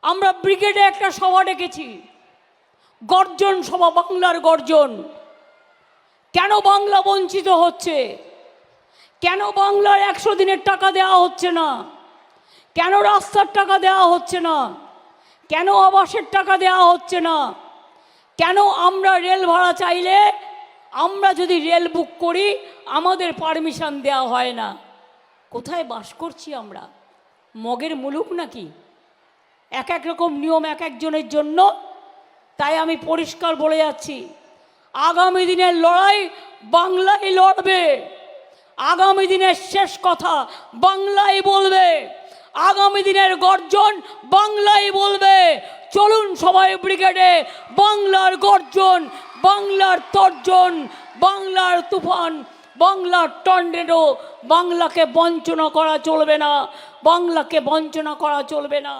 আমরা ব্রিগেডে একটা সভা ডেকেছি, গর্জন সভা, বাংলার গর্জন। কেন বাংলা বঞ্চিত হচ্ছে? কেন বাংলার 100 দিনের টাকা দেওয়া হচ্ছে না? কেন রাস্তার টাকা দেওয়া হচ্ছে না? কেন আবাসের টাকা দেওয়া হচ্ছে না? কেন আমরা রেল ভাড়া চাইলে, আমরা যদি রেল বুক করি, আমাদের পারমিশন দেওয়া হয় না? কোথায় বাস করছি আমরা? মগের মুলুক নাকি? এক এক রকম নিয়ম এক একজনের জন্য। তাই আমি পরিষ্কার বলে যাচ্ছি, আগামী দিনের লড়াই বাংলাই লড়বে। আগামী দিনের শেষ কথা বাংলাই বলবে। আগামী দিনের গর্জন বাংলাই বলবে। চলুন সবাই ব্রিগেডে, বাংলার গর্জন, বাংলার তর্জন, বাংলার তুফান, বাংলার টর্নেডো। বাংলাকে বঞ্চনা করা চলবে না, বাংলাকে বঞ্চনা করা চলবে না।